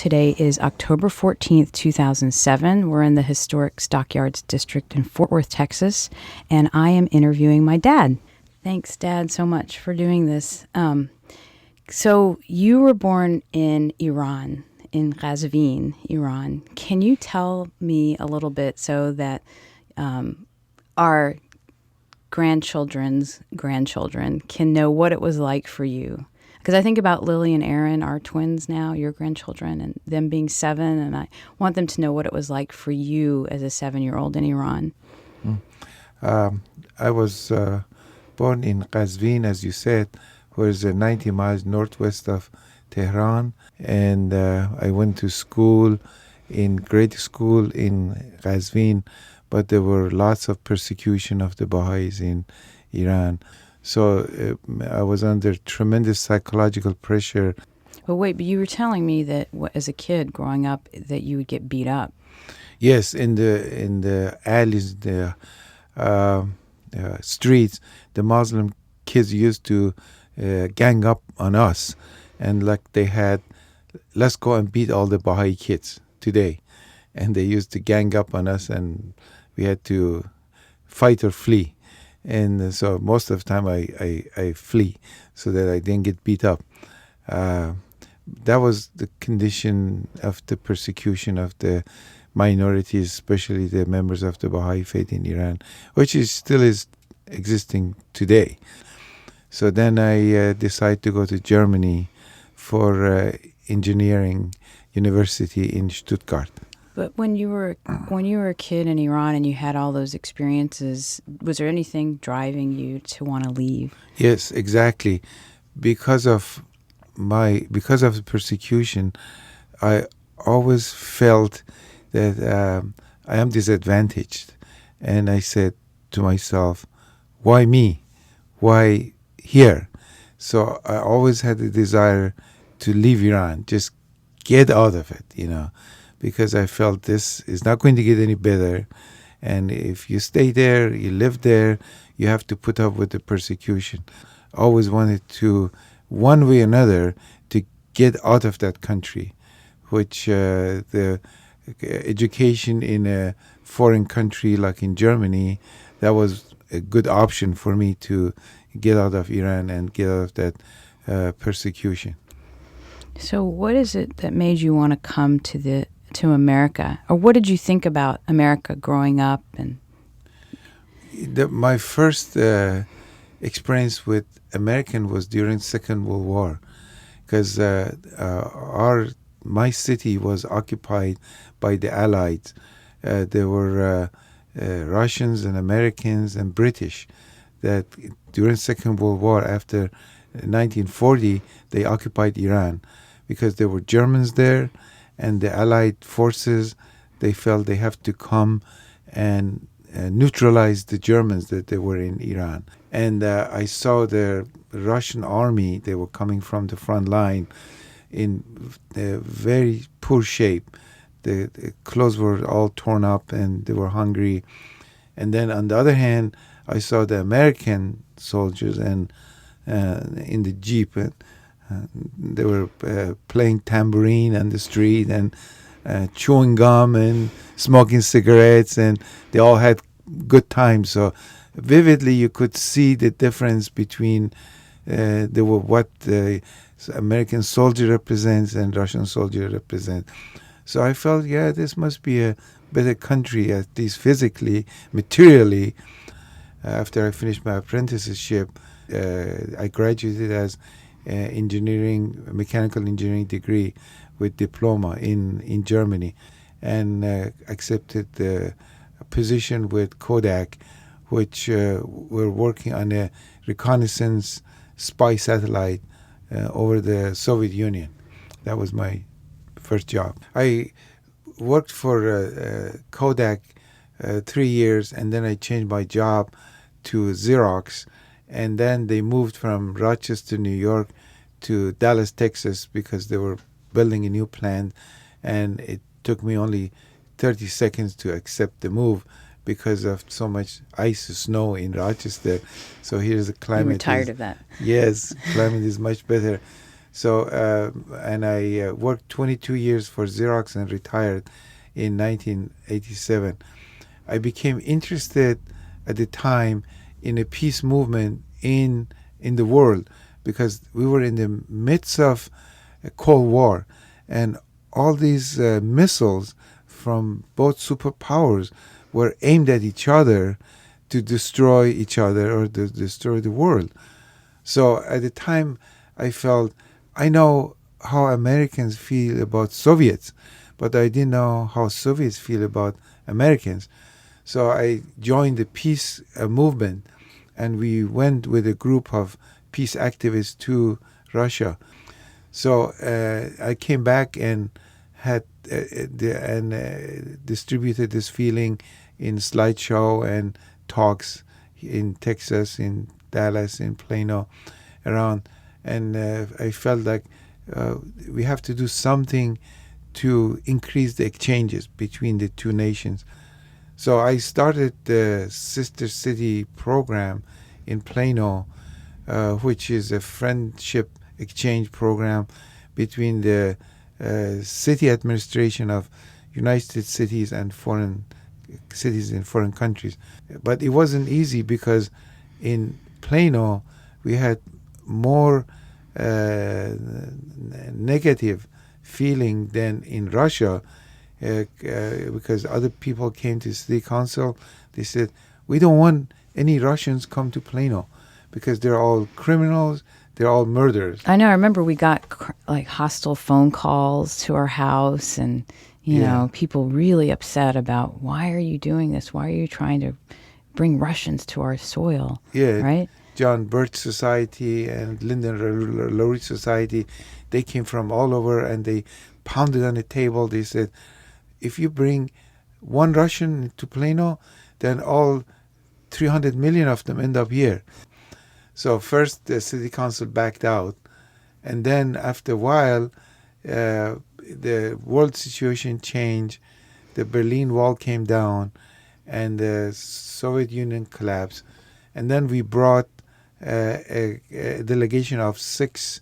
Today is October 14th, 2007. We're in the historic Stockyards District in Fort Worth, Texas, and I am interviewing my dad. Thanks, Dad, so much for doing this. So you were born in Iran, in Qazvin, Iran. Can you tell me a little bit so that our grandchildren's grandchildren can know what it was like for you? Because I think about Lily and Aaron, our twins now, your grandchildren, and them being 7, and I want them to know what it was like for you as a 7-year-old in Iran. I was born in Qazvin, as you said, which is 90 miles northwest of Tehran, and I went to school, grade school in Qazvin, but there were lots of persecution of the Baha'is in Iran. So I was under tremendous psychological pressure. But wait, but you were telling me that as a kid growing up that you would get beat up. Yes, in the alleys, the streets, the Muslim kids used to gang up on us, and like they had, let's go and beat all the Baha'i kids today, and they used to gang up on us, and we had to fight or flee. And so most of the time I flee so that I didn't get beat up. That was the condition of the persecution of the minorities, especially the members of the Baha'i faith in Iran, which still is existing today. So then I decided to go to Germany for engineering university in Stuttgart. But when you were a kid in Iran and you had all those experiences, was there anything driving you to want to leave? Yes, exactly. Because of the persecution, I always felt that I am disadvantaged, and I said to myself, "Why me? Why here?" So I always had the desire to leave Iran, just get out of it, because I felt this is not going to get any better. And if you stay there, you live there, you have to put up with the persecution. I always wanted to, one way or another, to get out of that country, which the education in a foreign country like in Germany, that was a good option for me to get out of Iran and get out of that persecution. So what is it that made you want to come to America? Or what did you think about America growing up? And my first experience with American was during Second World War, because my city was occupied by the Allies. There were Russians and Americans and British that during Second World War, after 1940, they occupied Iran because there were Germans there, and the Allied forces, they felt they have to come and neutralize the Germans that they were in Iran. And I saw the Russian army, they were coming from the front line in very poor shape. The clothes were all torn up and they were hungry. And then on the other hand, I saw the American soldiers and in the Jeep, and they were playing tambourine on the street and chewing gum and smoking cigarettes, and they all had good times. So vividly you could see the difference between what the American soldier represents and Russian soldier represent. So I felt, this must be a better country, at least physically, materially. After I finished my apprenticeship, I graduated as mechanical engineering degree with diploma in Germany, and accepted the position with Kodak, which were working on a reconnaissance spy satellite over the Soviet Union. That was my first job. I worked for Kodak 3 years, and then I changed my job to Xerox, and then they moved from Rochester, New York to Dallas, Texas, because they were building a new plant, and it took me only 30 seconds to accept the move because of so much ice and snow in Rochester. So here's the climate. You were tired of that. Yes, climate is much better. So, and I worked 22 years for Xerox and retired in 1987. I became interested at the time in a peace movement in the world because we were in the midst of a Cold War, and all these missiles from both superpowers were aimed at each other to destroy each other or to destroy the world. So at the time, I felt I know how Americans feel about Soviets, but I didn't know how Soviets feel about Americans. So I joined the peace movement, and we went with a group of peace activists to Russia. So I came back and had distributed this feeling in slideshow and talks in Texas, in Dallas, in Plano, around, and I felt like we have to do something to increase the exchanges between the two nations. So I started the Sister City program in Plano, which is a friendship exchange program between the city administration of United Cities and foreign cities in foreign countries. But it wasn't easy because in Plano we had more negative feeling than in Russia because other people came to city council. They said, we don't want any Russians come to Plano because they're all criminals, they're all murderers. I know. I remember we got like hostile phone calls to our house, and you know, people really upset about why are you doing this? Why are you trying to bring Russians to our soil? Yeah, right. John Birch Society and Lyndon LaRouche Society, they came from all over and they pounded on the table. They said, if you bring one Russian to Plano, then all 300 million of them end up here. So first the city council backed out, and then after a while, the world situation changed. The Berlin Wall came down, and the Soviet Union collapsed. And then we brought a delegation of 6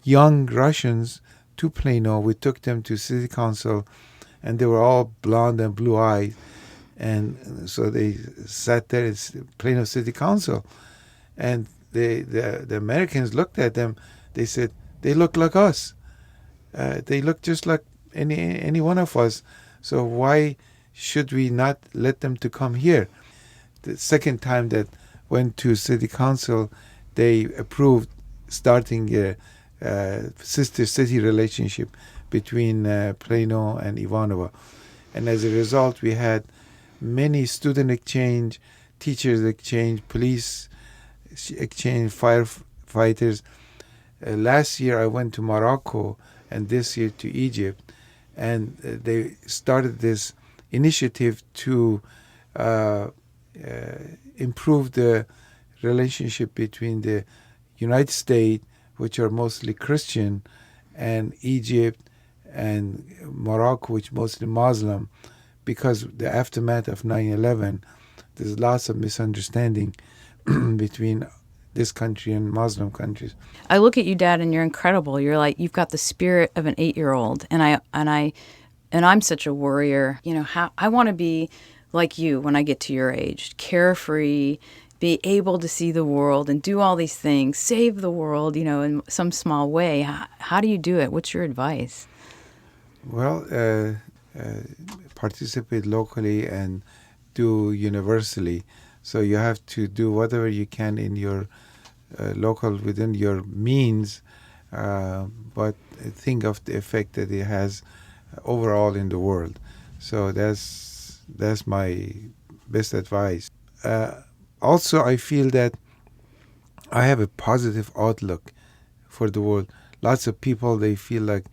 young Russians to Plano. We took them to city council, and they were all blonde and blue-eyed. And so they sat there at Plano City Council, and the Americans looked at them. They said, they look like us. They look just like any one of us. So why should we not let them to come here? The second time that went to city council, they approved starting a sister city relationship between Plano and Ivanova. And as a result, we had many student exchange, teachers exchange, police exchange, firefighters. Last year I went to Morocco, and this year to Egypt, and they started this initiative to improve the relationship between the United States, which are mostly Christian, and Egypt and Morocco, which mostly Muslim, because the aftermath of 9/11, there's lots of misunderstanding between this country and Muslim countries. I look at you, Dad, and you're incredible. You're like, you've got the spirit of an 8-year-old, and I'm such a warrior. You know, how I want to be like you when I get to your age, carefree, be able to see the world and do all these things, save the world, you know, in some small way. How do you do it? What's your advice? Well, participate locally and do universally. So you have to do whatever you can in your local, within your means, but think of the effect that it has overall in the world. So that's my best advice. Also, I feel that I have a positive outlook for the world. Lots of people, they feel like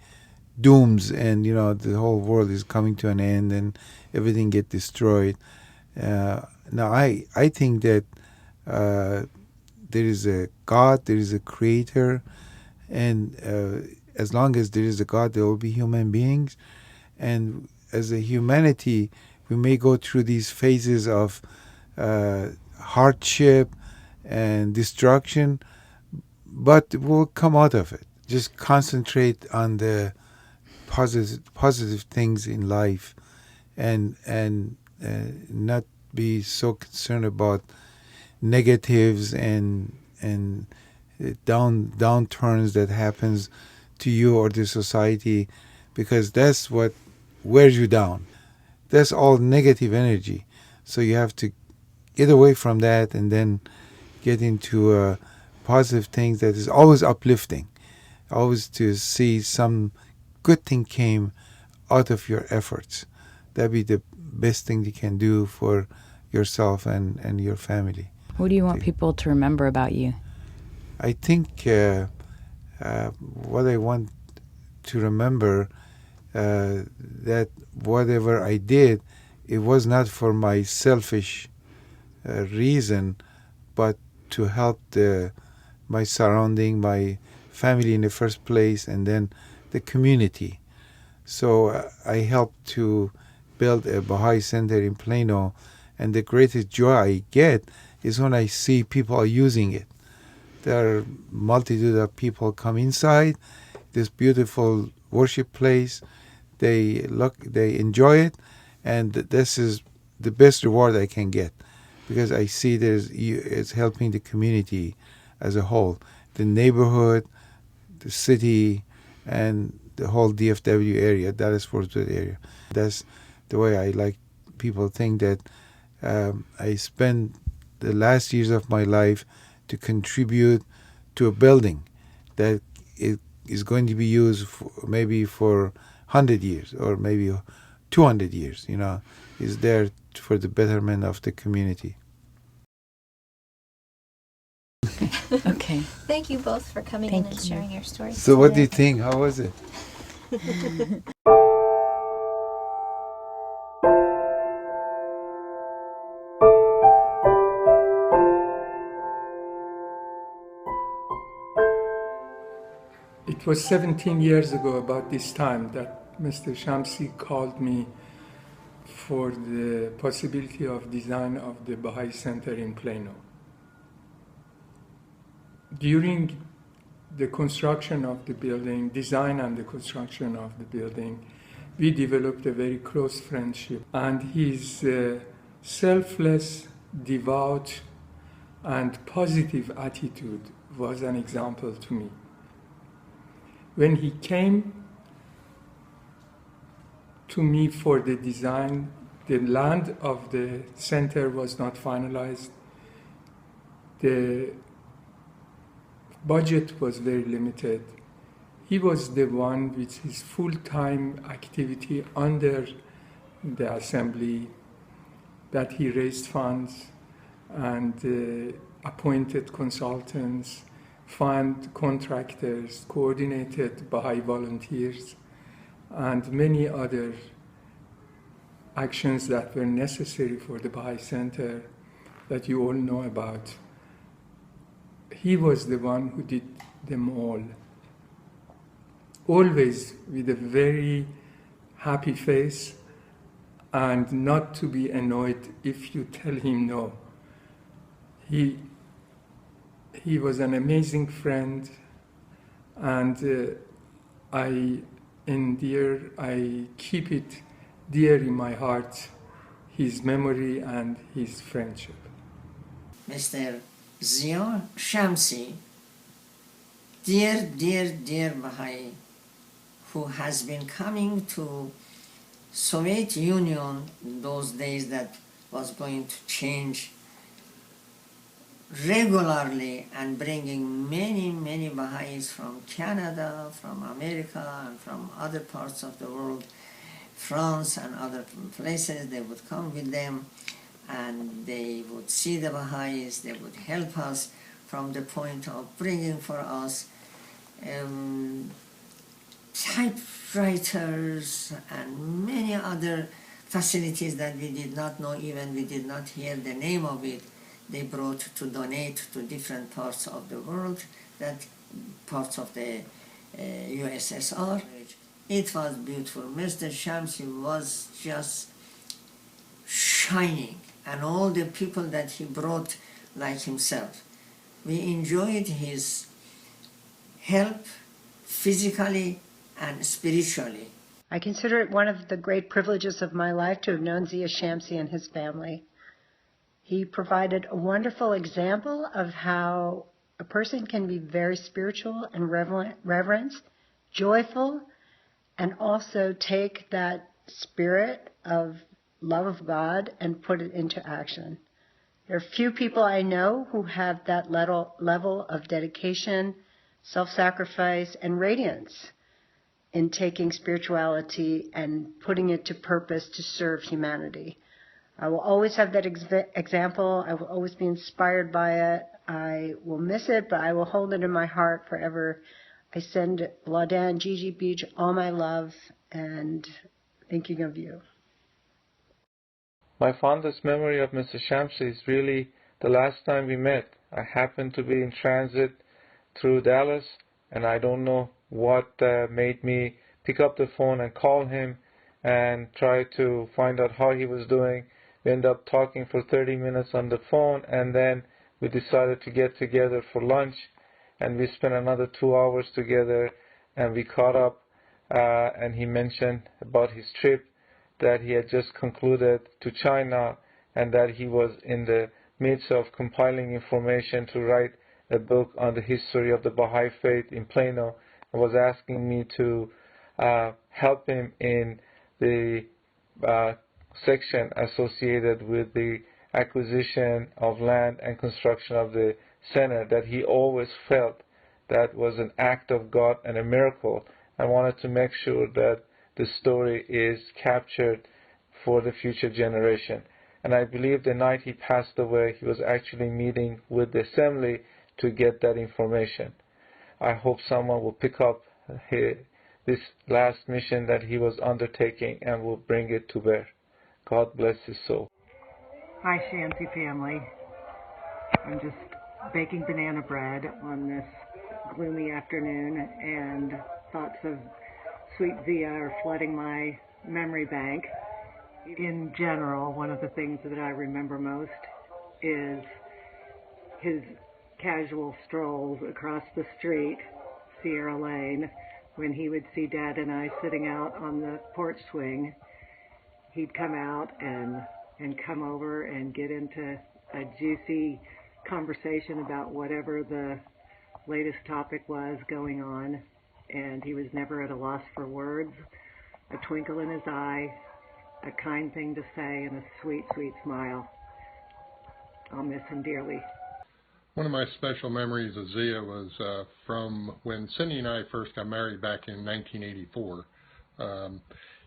dooms, and you know, the whole world is coming to an end and everything get destroyed. Now I think that there is a God, there is a creator, and as long as there is a God, there will be human beings. And as a humanity, we may go through these phases of hardship and destruction, but we'll come out of it. just concentrate on the positive things in life, and not be so concerned about negatives and downturns that happens to you or the society, because that's what wears you down. That's all negative energy. So you have to get away from that and then get into positive things that is always uplifting. Always to see some good thing came out of your efforts. That'd be the best thing you can do for yourself and your family. What do you want people to remember about you? I think what I want to remember, that whatever I did, it was not for my selfish reason, but to help my surrounding, my family in the first place, and then the community. So I helped to build a Baha'i Center in Plano, and the greatest joy I get is when I see people are using it. There are multitude of people come inside this beautiful worship place. They enjoy it, and this is the best reward I can get, because I see it's helping the community as a whole, the neighborhood, the city, and the whole DFW area, Dallas-Fort Worth area. That's the way I like people think that I spend the last years of my life to contribute to a building that it is going to be used maybe for 100 years or maybe 200 years, is there for the betterment of the community. Okay. Thank you both for coming in and sharing your stories. So what do you think? How was it? It was 17 years ago, about this time, that Mr. Shamsy called me for the possibility of design of the Baha'i Center in Plano. During the construction of the building, design and the construction of the building, we developed a very close friendship. And his selfless, devout, and positive attitude was an example to me. When he came to me for the design, the land of the center was not finalized. The budget was very limited. He was the one with his full-time activity under the assembly, that he raised funds and appointed consultants, found contractors, coordinated Baha'i volunteers, and many other actions that were necessary for the Baha'i Center that you all know about. He was the one who did them all. Always with a very happy face and not to be annoyed if you tell him no. He was an amazing friend, and I keep it dear in my heart, his memory and his friendship. Mr. Zia Shamsi, dear Baha'i, who has been coming to Soviet Union in those days that was going to change regularly, and bringing many Baha'is from Canada, from America, and from other parts of the world, France and other places. They would come with them and they would see the Baha'is, they would help us from the point of bringing for us typewriters and many other facilities that we did not know, even we did not hear the name of it. They brought to donate to different parts of the world, that parts of the USSR. It was beautiful. Mr. Shamsi was just shining, and all the people that he brought like himself. We enjoyed his help physically and spiritually. I consider it one of the great privileges of my life to have known Zia Shamsi and his family. He provided a wonderful example of how a person can be very spiritual and reverent, joyful, and also take that spirit of love of God and put it into action. There are few people I know who have that level of dedication, self-sacrifice, and radiance in taking spirituality and putting it to purpose to serve humanity. I will always have that example. I will always be inspired by it. I will miss it, but I will hold it in my heart forever. I send Laudan, Gigi Beach, all my love and thinking of you. My fondest memory of Mr. Shamsi is really the last time we met. I happened to be in transit through Dallas, and I don't know what made me pick up the phone and call him and try to find out how he was doing. We ended up talking for 30 minutes on the phone, and then we decided to get together for lunch, and we spent another 2 hours together, and we caught up, and he mentioned about his trip that he had just concluded to China, and that he was in the midst of compiling information to write a book on the history of the Baha'i faith in Plano, and was asking me to help him in the section associated with the acquisition of land and construction of the center, that he always felt that was an act of God and a miracle. I wanted to make sure that the story is captured for the future generation. And I believe the night he passed away, he was actually meeting with the assembly to get that information. I hope someone will pick up this last mission that he was undertaking and will bring it to bear. God bless his soul. Hi, Shamsy family. I'm just baking banana bread on this gloomy afternoon, and thoughts of sweet Zia are flooding my memory bank. In general, one of the things that I remember most is his casual strolls across the street, Sierra Lane, when he would see Dad and I sitting out on the porch swing. He'd come out and come over and get into a juicy conversation about whatever the latest topic was going on, and he was never at a loss for words, a twinkle in his eye, a kind thing to say, and a sweet, sweet smile. I'll miss him dearly. One of my special memories of Zia was from when Cindy and I first got married back in 1984.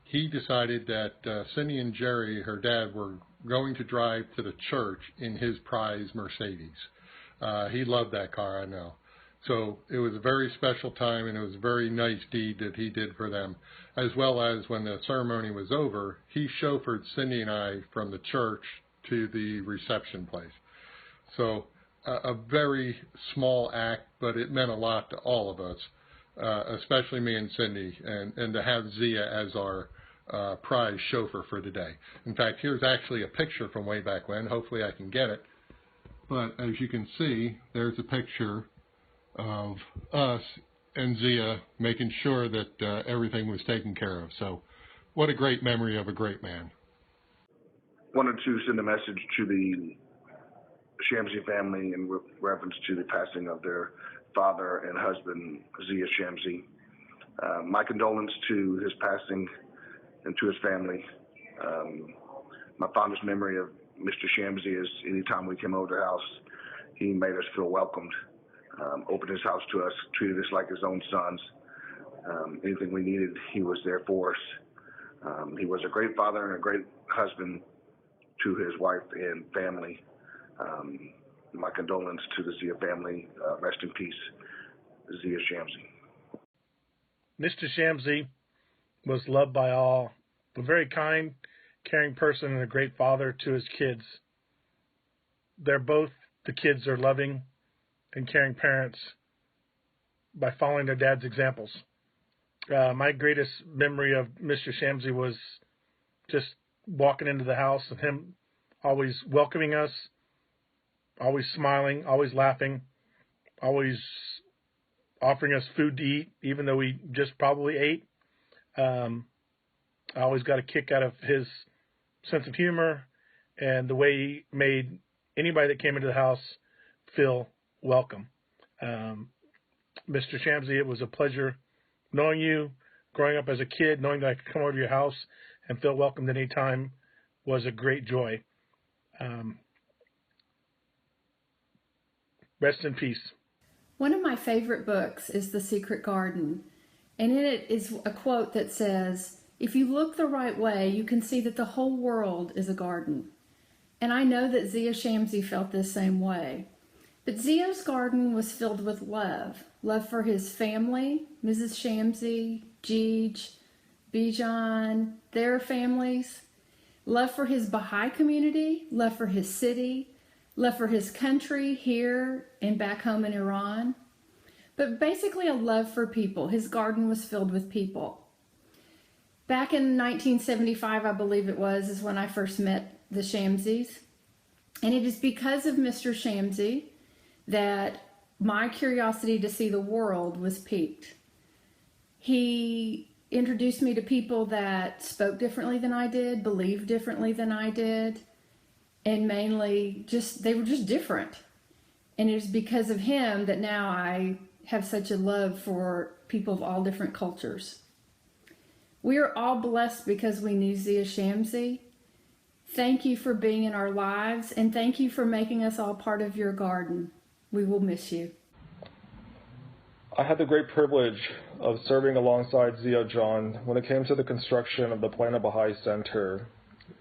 He decided that Cindy and Jerry, her dad, were going to drive to the church in his prize Mercedes. He loved that car, I know. So it was a very special time, and it was a very nice deed that he did for them, as well as when the ceremony was over, he chauffeured Cindy and I from the church to the reception place. So a very small act, but it meant a lot to all of us, especially me and Cindy, and to have Zia as our prize chauffeur for the day. In fact, here's actually a picture from way back when. Hopefully I can get it. But as you can see, there's a picture of us and Zia making sure that everything was taken care of. So what a great memory of a great man. Wanted to send a message to the Shamsi family in reference to the passing of their father and husband, Zia Shamsi. My condolence to his passing and to his family. My fondest memory of Mr. Shamsi is anytime we came over to the house, he made us feel welcomed, opened his house to us, treated us like his own sons. Anything we needed, he was there for us. He was a great father and a great husband to his wife and family. My condolence to the Zia family. Rest in peace, Zia Shamsi. Mr. Shamsi was loved by all, a very kind, caring person and a great father to his kids. The kids are loving and caring parents by following their dad's examples. My greatest memory of Mr. Shamsi was just walking into the house and him always welcoming us, always smiling, always laughing, always offering us food to eat, even though we just probably ate. I always got a kick out of his sense of humor and the way he made anybody that came into the house feel welcome. Mr. Shamsy, it was a pleasure knowing you, growing up as a kid, knowing that I could come over to your house and feel welcomed any time was a great joy. Rest in peace. One of my favorite books is The Secret Garden, and in it is a quote that says, "If you look the right way, you can see that the whole world is a garden." And I know that Zia Shamsy felt this same way. But Zia's garden was filled with love. Love for his family, Mrs. Shamsy, Jeej, Bijan, their families. Love for his Baha'i community, love for his city, love for his country here and back home in Iran. But basically a love for people. His garden was filled with people. Back in 1975, I believe it was, is when I first met the Shamsys. And it is because of Mr. Shamsy that my curiosity to see the world was piqued. He introduced me to people that spoke differently than I did, believed differently than I did, and mainly they were just different. And it was because of him that now I have such a love for people of all different cultures. We are all blessed because we knew Zia Shamsy. Thank you for being in our lives, and thank you for making us all part of your garden. We will miss you. I had the great privilege of serving alongside Zia John when it came to the construction of the Plano Baha'i Center.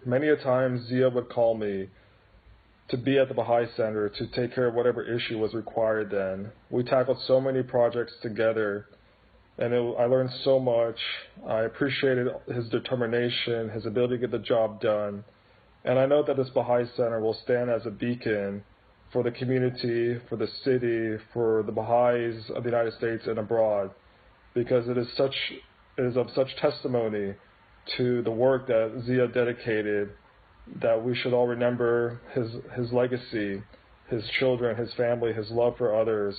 Many a time Zia would call me to be at the Baha'i Center to take care of whatever issue was required then. We tackled so many projects together, and I learned so much. I appreciated his determination, his ability to get the job done, and I know that this Baha'i Center will stand as a beacon for the community, for the city, for the Baha'is of the United States and abroad, because it is of such testimony to the work that Zia dedicated that we should all remember his legacy, his children, his family, his love for others.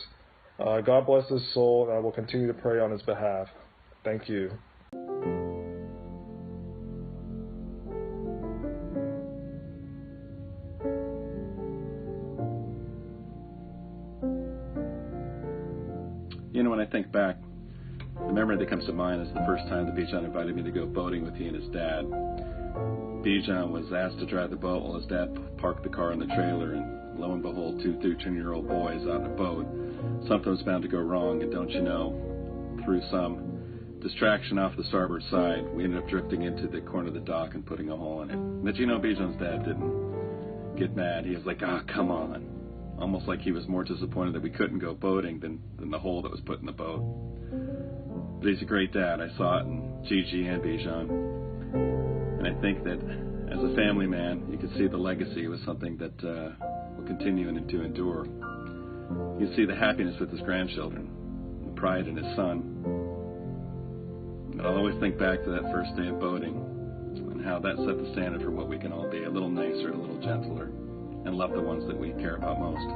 God bless his soul, and I will continue to pray on his behalf. Thank you. You know, when I think back, the memory that comes to mind is the first time that Bijan invited me to go boating with he and his dad. Bijan was asked to drive the boat while his dad parked the car in the trailer, and lo and behold, 2 13-year-old boys out in a boat. Something was bound to go wrong, and don't you know, through some distraction off the starboard side, we ended up drifting into the corner of the dock and putting a hole in it. But you know, Bijan's dad didn't get mad. He was like, come on. Almost like he was more disappointed that we couldn't go boating than the hole that was put in the boat. But he's a great dad. I saw it in Gigi and Bijan. And I think that as a family man, you can see the legacy was something that will continue to endure. You can see the happiness with his grandchildren, the pride in his son. And I'll always think back to that first day of boating and how that set the standard for what we can all be, a little nicer, a little gentler, and love the ones that we care about most.